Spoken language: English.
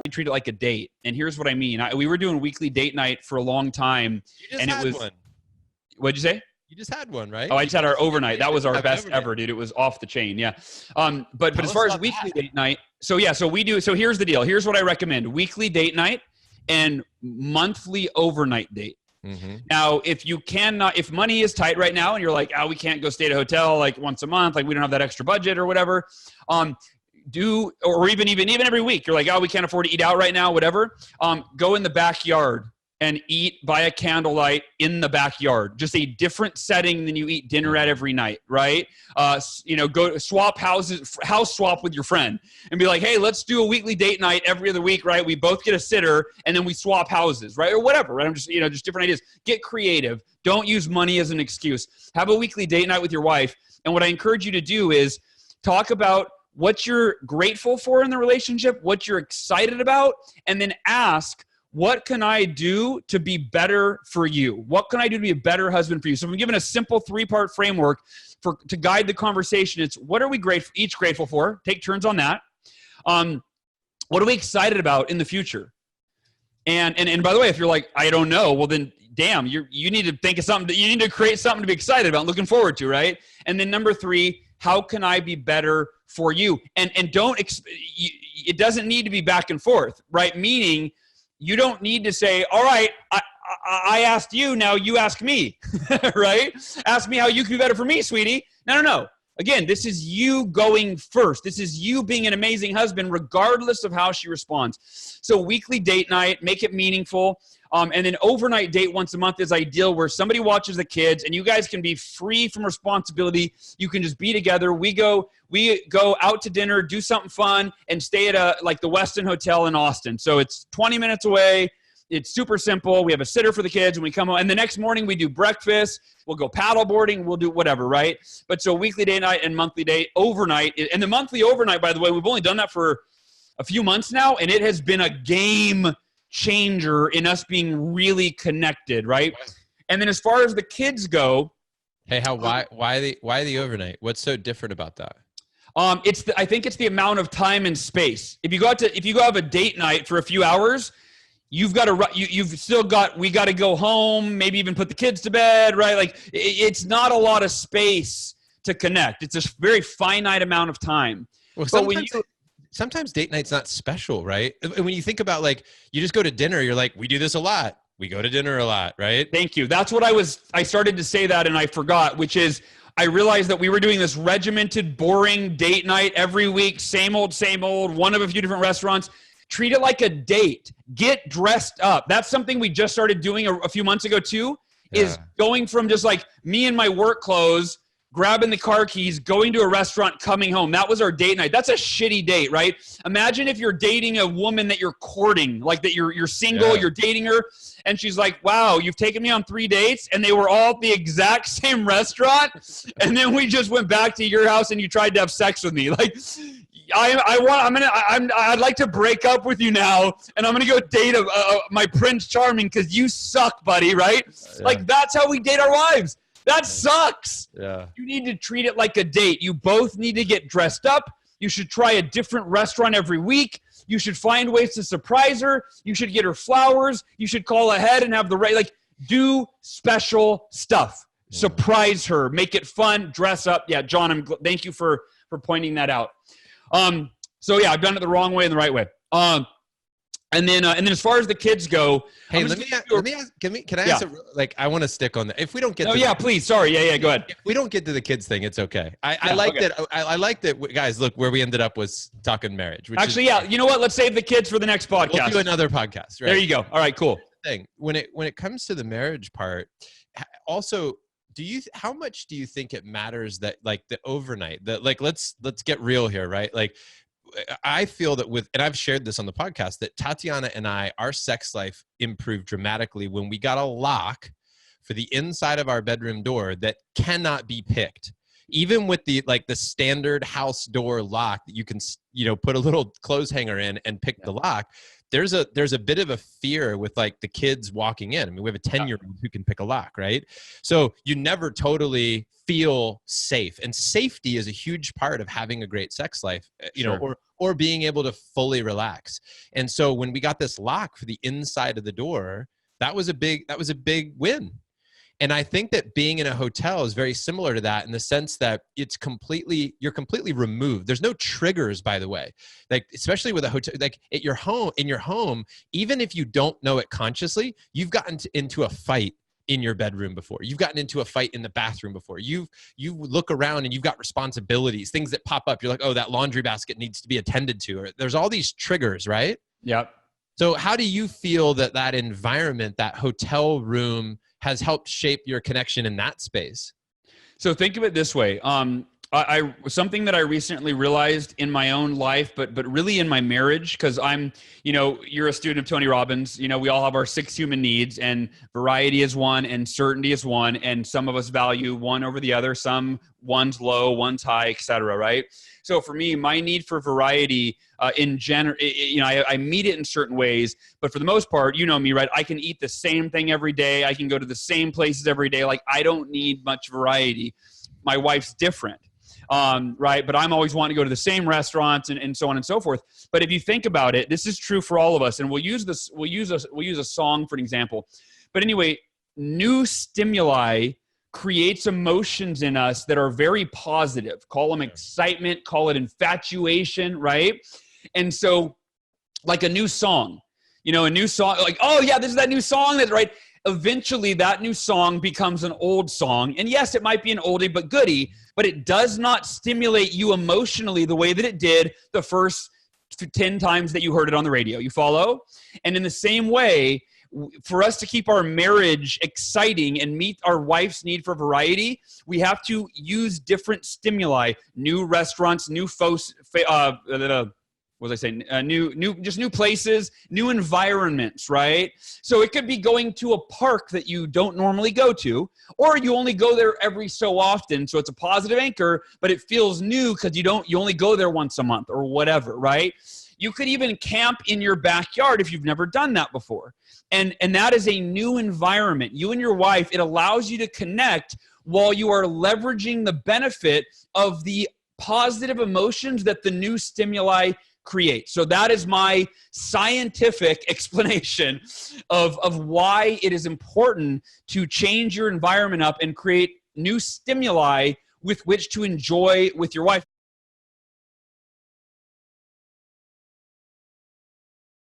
treat it like a date. And here's what I mean. We were doing weekly date night for a long time. You just had one. What'd you say? You just had one, right? Oh, I just had our overnight. That was our best ever, dude. It was off the chain. Yeah. But as far as weekly date night, so here's the deal. Here's what I recommend. Weekly date night and monthly overnight date. Mm-hmm. Now, if money is tight right now and you're like, we can't go stay at a hotel like once a month, like we don't have that extra budget or whatever, or even every week, you're like, we can't afford to eat out right now, whatever. Go in the backyard and eat by a candlelight in the backyard. Just a different setting than you eat dinner at every night, right? Go swap house swap with your friend and be like, hey, let's do a weekly date night every other week, right? We both get a sitter and then we swap houses, right? Or whatever, right? I'm just, just different ideas. Get creative. Don't use money as an excuse. Have a weekly date night with your wife. And what I encourage you to do is talk about what you're grateful for in the relationship, what you're excited about, and then ask, what can I do to be better for you? What can I do to be a better husband for you? So I'm giving a simple 3-part framework to guide the conversation. It's what are we each grateful for? Take turns on that. What are we excited about in the future? And by the way, if you're like, I don't know, well then, damn, you need to think of something. You need to create something to be excited about, looking forward to, right? And then number 3, how can I be better for you? And it doesn't need to be back and forth, right? Meaning, you don't need to say, all right, I asked you, now you ask me, right? Ask me how you can be better for me, sweetie. No. Again, this is you going first. This is you being an amazing husband, regardless of how she responds. So weekly date night, make it meaningful. And then overnight date once a month is ideal, where somebody watches the kids and you guys can be free from responsibility. You can just be together. We go out to dinner, do something fun, and stay at the Westin Hotel in Austin. So it's 20 minutes away. It's super simple. We have a sitter for the kids and we come home. And the next morning we do breakfast. We'll go paddleboarding. We'll do whatever, right? But so weekly date night and monthly date overnight. And the monthly overnight, by the way, we've only done that for a few months now, and it has been a game changer in us being really connected, right? And then as far as the kids go, hey, why the overnight? What's so different about that? I think it's the amount of time and space. If you go have a date night for a few hours, we got to go home, maybe even put the kids to bed, right? Like it's not a lot of space to connect. It's a very finite amount of time. Well, sometimes date night's not special, right? When you think about you just go to dinner, you're like, we do this a lot. We go to dinner a lot, right? Thank you. That's what I started to say that and I forgot, which is I realized that we were doing this regimented, boring date night every week, same old, one of a few different restaurants. Treat it like a date. Get dressed up. That's something we just started doing a few months ago too, is going from just like me in my work clothes, grabbing the car keys, going to a restaurant, coming home. That was our date night. That's a shitty date, right? Imagine if you're dating a woman that you're courting, like that you're single, you're dating her, and she's like, wow, you've taken me on 3 dates, and they were all at the exact same restaurant, and then we just went back to your house and you tried to have sex with me. Like, I'd like to break up with you now, and I'm gonna go date my Prince Charming because you suck, buddy, right? Yeah. Like, that's how we date our wives. That sucks. Yeah. You need to treat it like a date. You both need to get dressed up. You should try a different restaurant every week. You should find ways to surprise her. You should get her flowers. You should call ahead and have do special stuff. Yeah. Surprise her. Make it fun. Dress up. Yeah, John, thank you for pointing that out. So yeah, I've done it the wrong way and the right way. And then as far as the kids go, hey, can I ask? I want to stick on that. If we don't get, please, sorry, go ahead. If we don't get to the kids thing, it's okay. I like that, guys. Look, where we ended up was talking marriage. You know what? Let's save the kids for the next podcast. We'll do another podcast. Right? There you go. All right, cool. Thing when it comes to the marriage part, also, how much do you think it matters that the overnight, let's get real here, right? I feel that and I've shared this on the podcast, that Tatiana and our sex life improved dramatically when we got a lock for the inside of our bedroom door that cannot be picked. Even with the standard house door lock that you can, put a little clothes hanger in and pick the lock, there's a bit of a fear with like the kids walking in. I mean, we have a 10-year-old who can pick a lock, right? So you never totally feel safe, and safety is a huge part of having a great sex life, you know, or being able to fully relax. And so when we got this lock for the inside of the door, that was a big win. And I think that being in a hotel is very similar to that in the sense that you're completely removed. There's no triggers, by the way, like, especially with a hotel, like in your home, even if you don't know it consciously, you've gotten into a fight in your bedroom before. You've gotten into a fight in the bathroom before. You look around and you've got responsibilities, things that pop up. You're like, oh, that laundry basket needs to be attended to. Or there's all these triggers, right? Yep. So how do you feel that environment, that hotel room, has helped shape your connection in that space? So think of it this way. I something that I recently realized in my own life, but really in my marriage, because you're a student of Tony Robbins. You know, we all have our 6 human needs, and variety is one, and certainty is one, and some of us value one over the other. One's low, one's high, etc. Right? So for me, my need for variety, in general, I meet it in certain ways, but for the most part, you know me, right? I can eat the same thing every day. I can go to the same places every day. Like, I don't need much variety. My wife's different. Right. But I'm always wanting to go to the same restaurants and so on and so forth. But if you think about it, this is true for all of us. And we'll use a song for an example. But anyway, new stimuli creates emotions in us that are very positive. Call them excitement, call it infatuation, right? And so, like a new song, like, oh yeah, this is that new song, that's right. Eventually that new song becomes an old song. And yes, it might be an oldie but goodie, but it does not stimulate you emotionally the way that it did the first 10 times that you heard it on the radio. You follow? And in the same way, for us to keep our marriage exciting and meet our wife's need for variety, we have to use different stimuli, new restaurants, new new places, new environments, right? So it could be going to a park that you don't normally go to, or you only go there every so often. So it's a positive anchor, but it feels new because you only go there once a month or whatever, right? You could even camp in your backyard if you've never done that before. And that is a new environment. You and your wife, it allows you to connect while you are leveraging the benefit of the positive emotions that the new stimuli create. So that is my scientific explanation of why it is important to change your environment up and create new stimuli with which to enjoy with your wife.